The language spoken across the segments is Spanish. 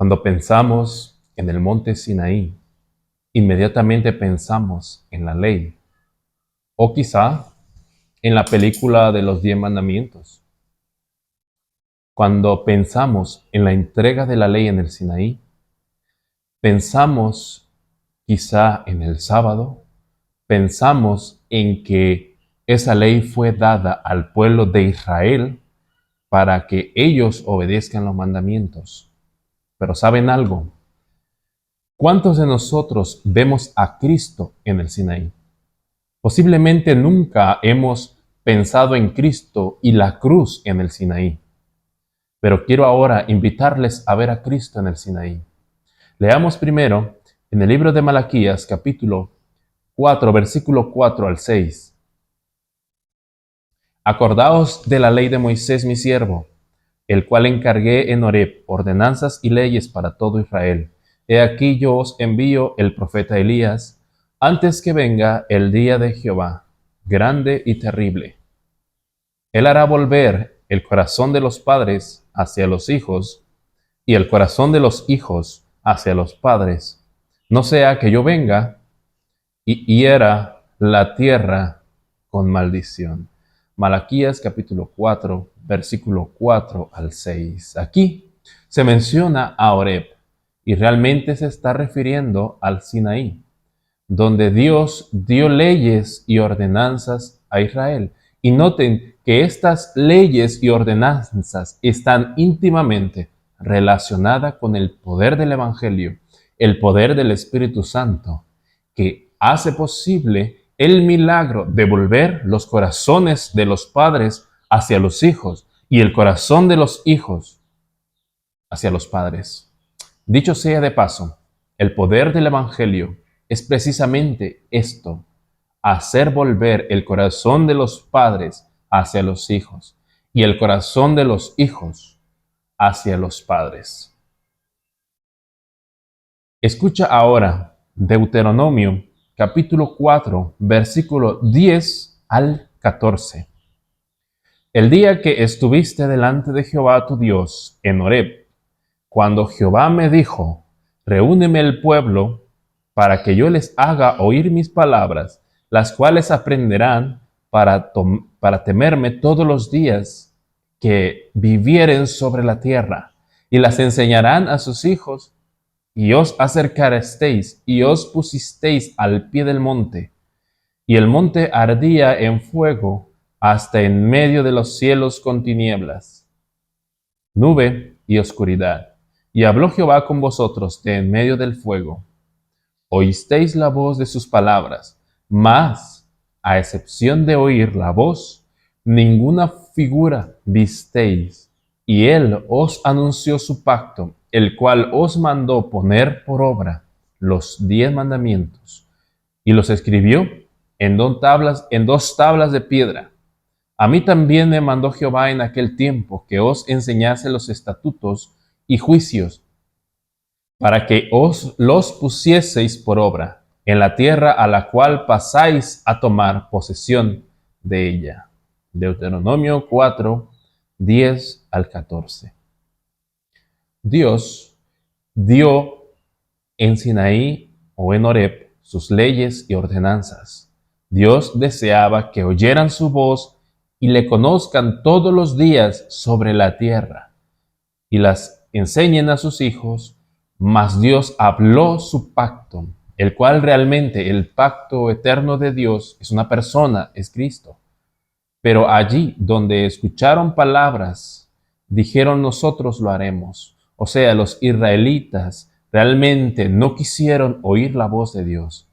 Cuando pensamos en el monte Sinaí, inmediatamente pensamos en la ley, o quizá en la película de los 10 mandamientos. Cuando pensamos en la entrega de la ley en el Sinaí, pensamos quizá en el sábado, pensamos en que esa ley fue dada al pueblo de Israel para que ellos obedezcan los mandamientos. Pero ¿saben algo? ¿Cuántos de nosotros vemos a Cristo en el Sinaí? Posiblemente nunca hemos pensado en Cristo y la cruz en el Sinaí, pero quiero ahora invitarles a ver a Cristo en el Sinaí. Leamos primero en el libro de Malaquías, capítulo 4, versículo 4 al 6. Acordaos de la ley de Moisés mi siervo, el cual encargué en Horeb ordenanzas y leyes para todo Israel. He aquí yo os envío el profeta Elías, antes que venga el día de Jehová, grande y terrible. Él hará volver el corazón de los padres hacia los hijos, y el corazón de los hijos hacia los padres, no sea que yo venga y hiera la tierra con maldición. Malaquías capítulo 4, versículo 4 al 6. Aquí se menciona a Horeb y realmente se está refiriendo al Sinaí, donde Dios dio leyes y ordenanzas a Israel. Y noten que estas leyes y ordenanzas están íntimamente relacionadas con el poder del Evangelio, el poder del Espíritu Santo, que hace posible el milagro de volver los corazones de los padres hacia los hijos y el corazón de los hijos hacia los padres. Dicho sea de paso, el poder del Evangelio es precisamente esto: hacer volver el corazón de los padres hacia los hijos y el corazón de los hijos hacia los padres. Escucha ahora Deuteronomio capítulo 4, versículo 10 al 14. El día que estuviste delante de Jehová tu Dios en Horeb, cuando Jehová me dijo, reúneme el pueblo para que yo les haga oír mis palabras, las cuales aprenderán para temerme todos los días que vivieren sobre la tierra, y las enseñarán a sus hijos, y os acercasteis y os pusisteis al pie del monte, y el monte ardía en fuego hasta en medio de los cielos con tinieblas, nube y oscuridad. Y habló Jehová con vosotros de en medio del fuego. Oísteis la voz de sus palabras, mas, a excepción de oír la voz, ninguna figura visteis. Y él os anunció su pacto, el cual os mandó poner por obra los 10 mandamientos, y los escribió en 2 tablas de piedra. A mí también me mandó Jehová en aquel tiempo que os enseñase los estatutos y juicios, para que os los pusieseis por obra en la tierra a la cual pasáis a tomar posesión de ella. Deuteronomio 4, 10 al 14. Dios dio en Sinaí o en Horeb sus leyes y ordenanzas. Dios deseaba que oyeran su voz y le conozcan todos los días sobre la tierra, y las enseñen a sus hijos, mas Dios habló su pacto, el cual realmente el pacto eterno de Dios es una persona, es Cristo. Pero allí donde escucharon palabras, dijeron nosotros lo haremos. O sea, los israelitas realmente no quisieron oír la voz de Dios.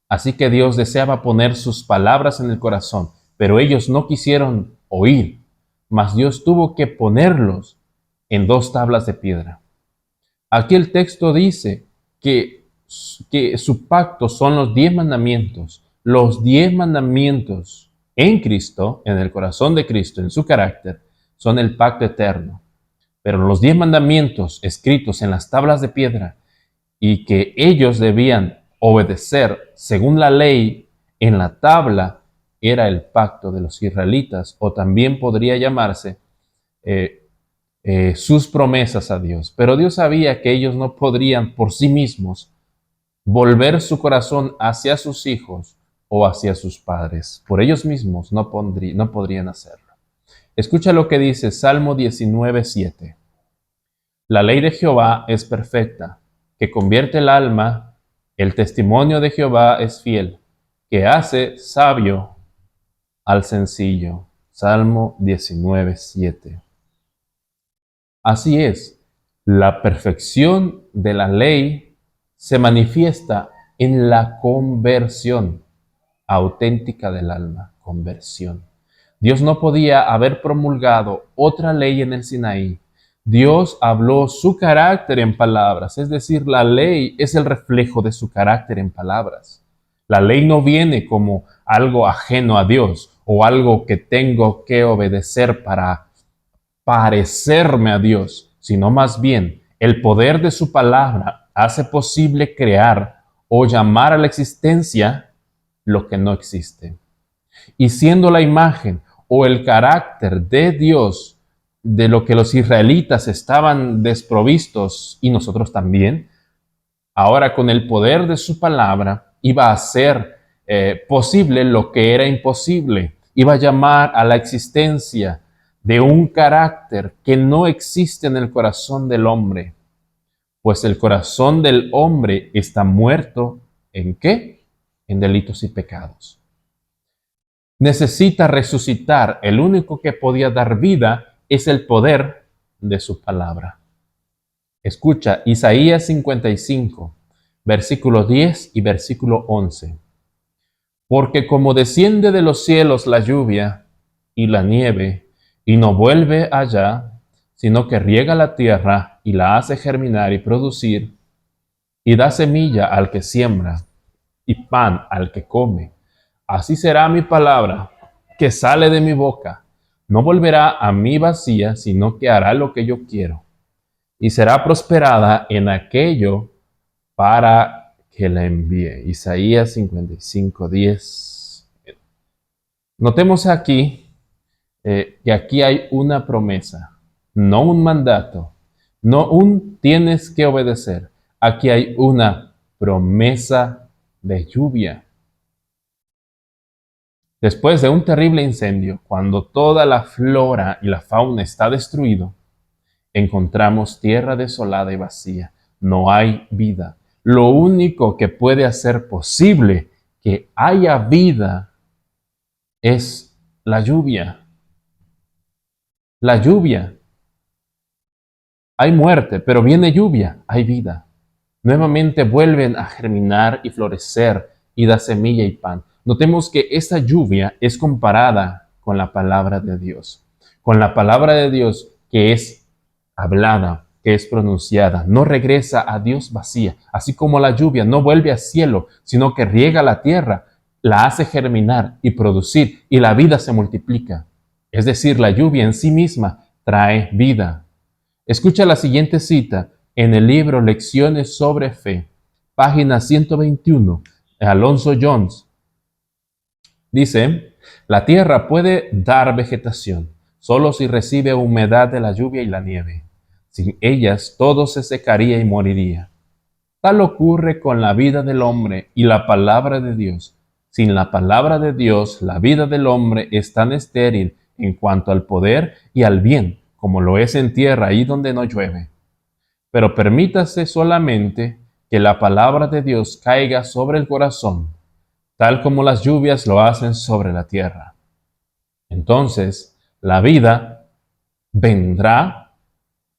Así que Dios deseaba poner sus palabras en el corazón, pero ellos no quisieron oír, mas Dios tuvo que ponerlos en 2 tablas de piedra. Aquí el texto dice que su pacto son los 10 mandamientos. Los 10 mandamientos en Cristo, en el corazón de Cristo, en su carácter, son el pacto eterno. Pero los 10 mandamientos escritos en las tablas de piedra y que ellos debían obedecer según la ley en la tabla, era el pacto de los israelitas, o también podría llamarse sus promesas a Dios. Pero Dios sabía que ellos no podrían por sí mismos volver su corazón hacia sus hijos o hacia sus padres. Por ellos mismos no podrían hacerlo. Escucha lo que dice Salmo 19:7. La ley de Jehová es perfecta, que convierte el alma. El testimonio de Jehová es fiel, que hace sabio al sencillo. Salmo 19:7. Así es, la perfección de la ley se manifiesta en la conversión auténtica del alma, conversión. Dios no podía haber promulgado otra ley en el Sinaí. Dios habló su carácter en palabras, es decir, la ley es el reflejo de su carácter en palabras. La ley no viene como algo ajeno a Dios o algo que tengo que obedecer para parecerme a Dios, sino más bien el poder de su palabra hace posible crear o llamar a la existencia lo que no existe. Y siendo la imagen o el carácter de Dios de lo que los israelitas estaban desprovistos y nosotros también, ahora con el poder de su palabra iba a hacer posible lo que era imposible, iba a llamar a la existencia de un carácter que no existe en el corazón del hombre, pues el corazón del hombre está muerto ¿en qué? En delitos y pecados. Necesita resucitar. El único que podía dar vida es el poder de su palabra. Escucha Isaías 55, versículo 10 y versículo 11. Porque como desciende de los cielos la lluvia y la nieve, y no vuelve allá, sino que riega la tierra y la hace germinar y producir, y da semilla al que siembra, y pan al que come, así será mi palabra que sale de mi boca. No volverá a mí vacía, sino que hará lo que yo quiero, y será prosperada en aquello para que la envíe. Isaías 55:10. Notemos aquí que aquí hay una promesa, no un mandato, no un tienes que obedecer. Aquí hay una promesa de lluvia. Después de un terrible incendio, cuando toda la flora y la fauna está destruido, encontramos tierra desolada y vacía. No hay vida. Lo único que puede hacer posible que haya vida es la lluvia. La lluvia. Hay muerte, pero viene lluvia, hay vida. Nuevamente vuelven a germinar y florecer y da semilla y pan. Notemos que esta lluvia es comparada con la palabra de Dios. Con la palabra de Dios que es hablada, que es pronunciada, no regresa a Dios vacía, así como la lluvia no vuelve al cielo, sino que riega la tierra, la hace germinar y producir, y la vida se multiplica. Es decir, la lluvia en sí misma trae vida. Escucha la siguiente cita en el libro Lecciones sobre Fe, página 121, de Alonso Jones. Dice, la tierra puede dar vegetación solo si recibe humedad de la lluvia y la nieve. Sin ellas todo se secaría y moriría. Tal ocurre con la vida del hombre y la palabra de Dios. Sin la palabra de Dios, la vida del hombre es tan estéril en cuanto al poder y al bien, como lo es en tierra ahí donde no llueve. Pero permítase solamente que la palabra de Dios caiga sobre el corazón, tal como las lluvias lo hacen sobre la tierra. Entonces, la vida vendrá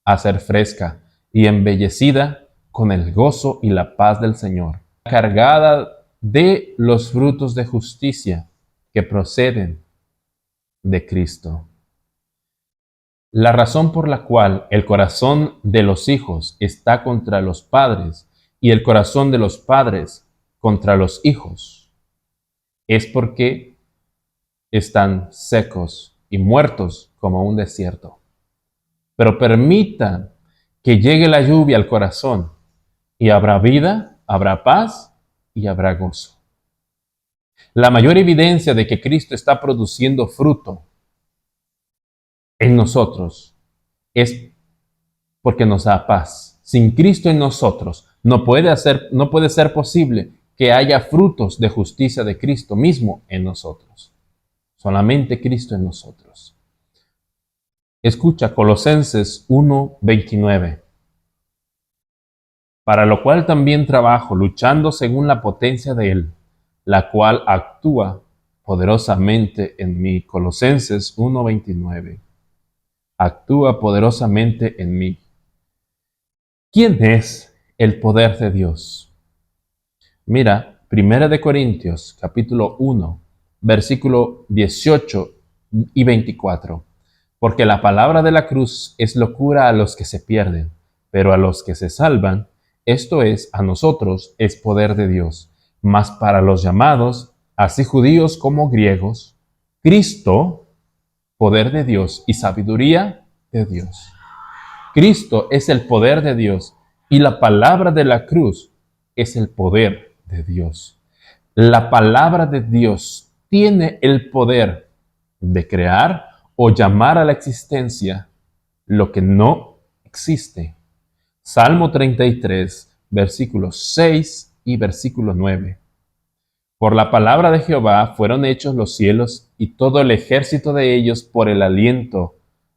a ser fresca y embellecida con el gozo y la paz del Señor, cargada de los frutos de justicia que proceden de Cristo. La razón por la cual el corazón de los hijos está contra los padres y el corazón de los padres contra los hijos es porque están secos y muertos como un desierto. Pero permitan que llegue la lluvia al corazón y habrá vida, habrá paz y habrá gozo. La mayor evidencia de que Cristo está produciendo fruto en nosotros es porque nos da paz. Sin Cristo en nosotros, no puede ser posible que haya frutos de justicia de Cristo mismo en nosotros. Solamente Cristo en nosotros. Escucha Colosenses 1:29. Para lo cual también trabajo, luchando según la potencia de Él, la cual actúa poderosamente en mí. Colosenses 1:29. Actúa poderosamente en mí. ¿Quién es el poder de Dios? Mira, 1 Corintios, capítulo 1, versículo 18 y 24. Porque la palabra de la cruz es locura a los que se pierden, pero a los que se salvan, esto es, a nosotros, es poder de Dios. Mas para los llamados, así judíos como griegos, Cristo, poder de Dios y sabiduría de Dios. Cristo es el poder de Dios y la palabra de la cruz es el poder de Dios. La palabra de Dios tiene el poder de crear o llamar a la existencia lo que no existe. Salmo 33, versículos 6 y versículo 9. Por la palabra de Jehová fueron hechos los cielos y todo el ejército de ellos por el aliento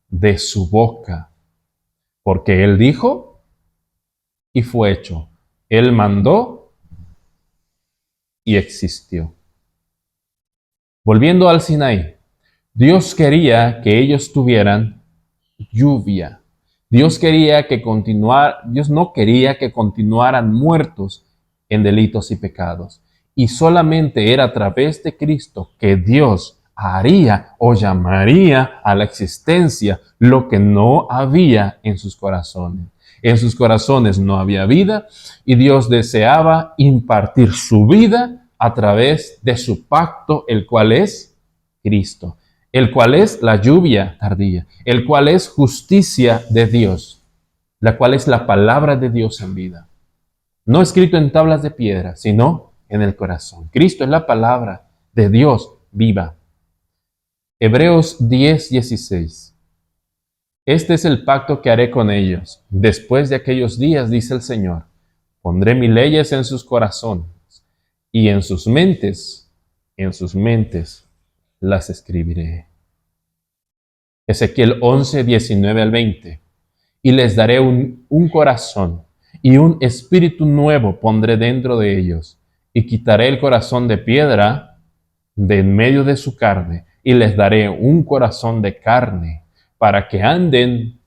de su boca. Porque Él dijo y fue hecho. Él mandó y existió. Volviendo al Sinaí, Dios quería que ellos tuvieran lluvia. Dios no quería que continuaran muertos en delitos y pecados. Y solamente era a través de Cristo que Dios haría o llamaría a la existencia lo que no había en sus corazones. En sus corazones no había vida y Dios deseaba impartir su vida a través de su pacto, el cual es Cristo, el cual es la lluvia tardía, el cual es justicia de Dios, la cual es la palabra de Dios en vida. No escrito en tablas de piedra, sino en el corazón. Cristo es la palabra de Dios viva. Hebreos 10:16. Este es el pacto que haré con ellos. Después de aquellos días, dice el Señor, pondré mis leyes en sus corazones y en sus mentes las escribiré. Ezequiel 11:19-20. Y les daré un corazón y un espíritu nuevo pondré dentro de ellos y quitaré el corazón de piedra de en medio de su carne y les daré un corazón de carne para que anden,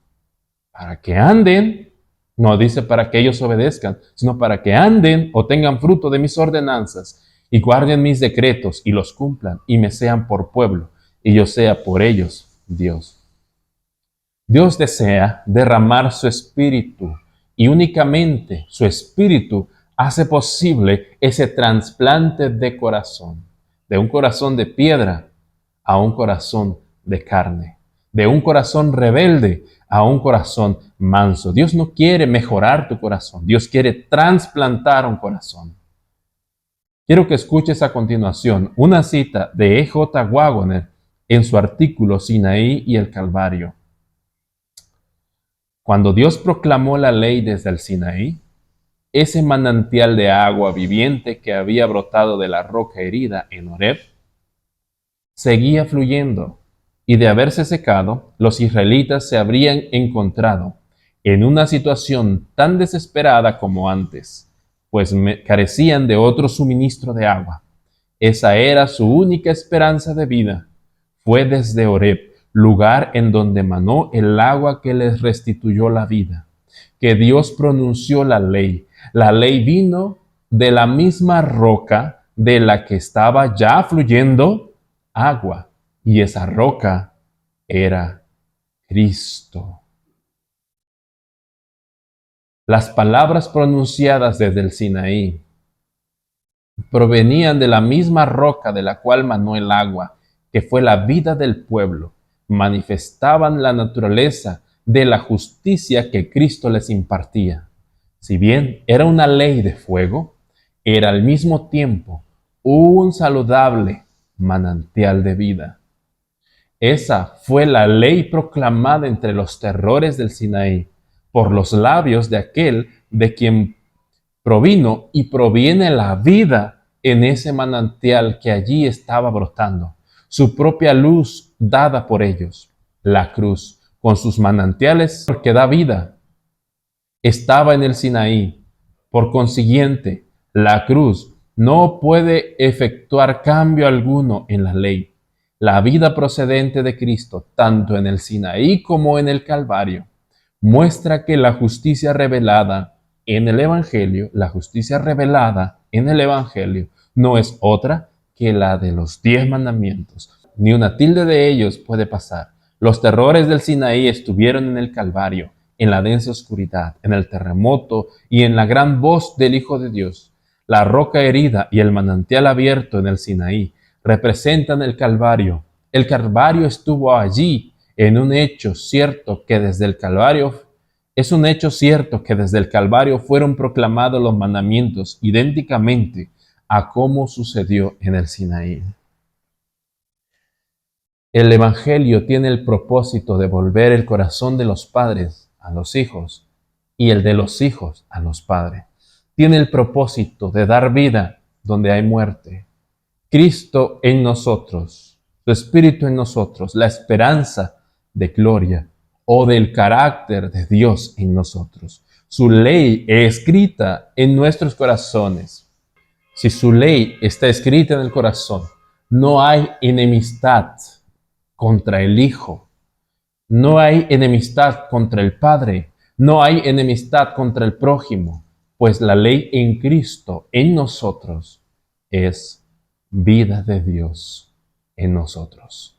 no dice para que ellos obedezcan, sino para que anden o tengan fruto de mis ordenanzas y guarden mis decretos y los cumplan y me sean por pueblo y yo sea por ellos Dios. Dios desea derramar su espíritu y únicamente su espíritu hace posible ese trasplante de corazón, de un corazón de piedra a un corazón de carne, de un corazón rebelde a un corazón manso. Dios no quiere mejorar tu corazón, Dios quiere trasplantar un corazón. Quiero que escuches a continuación una cita de E.J. Waggoner en su artículo Sinaí y el Calvario. Cuando Dios proclamó la ley desde el Sinaí, ese manantial de agua viviente que había brotado de la roca herida en Horeb, seguía fluyendo, y de haberse secado, los israelitas se habrían encontrado en una situación tan desesperada como antes, pues carecían de otro suministro de agua. Esa era su única esperanza de vida. Fue desde Horeb, lugar en donde manó el agua que les restituyó la vida, que Dios pronunció la ley. La ley vino de la misma roca de la que estaba ya fluyendo agua, y esa roca era Cristo. Las palabras pronunciadas desde el Sinaí provenían de la misma roca de la cual manó el agua, que fue la vida del pueblo. Manifestaban la naturaleza de la justicia que Cristo les impartía. Si bien era una ley de fuego, era al mismo tiempo un saludable manantial de vida. Esa fue la ley proclamada entre los terrores del Sinaí, por los labios de aquel de quien provino y proviene la vida en ese manantial que allí estaba brotando, su propia luz dada por ellos. La cruz, con sus manantiales que da vida, estaba en el Sinaí. Por consiguiente, la cruz no puede efectuar cambio alguno en la ley. La vida procedente de Cristo, tanto en el Sinaí como en el Calvario, muestra que la justicia revelada en el Evangelio, no es otra que la de los 10 mandamientos. Ni una tilde de ellos puede pasar. Los terrores del Sinaí estuvieron en el Calvario, en la densa oscuridad, en el terremoto y en la gran voz del Hijo de Dios. La roca herida y el manantial abierto en el Sinaí representan el Calvario. El Calvario estuvo allí en un hecho cierto que desde el Calvario es un hecho cierto que desde el Calvario fueron proclamados los mandamientos idénticamente a como sucedió en el Sinaí. El Evangelio tiene el propósito de volver el corazón de los padres a los hijos y el de los hijos a los padres. Tiene el propósito de dar vida donde hay muerte. Cristo en nosotros, su Espíritu en nosotros, la esperanza de gloria o del carácter de Dios en nosotros. Su ley escrita en nuestros corazones. Si su ley está escrita en el corazón, no hay enemistad contra el Hijo, no hay enemistad contra el Padre, no hay enemistad contra el prójimo, pues la ley en Cristo, en nosotros, es vida de Dios en nosotros.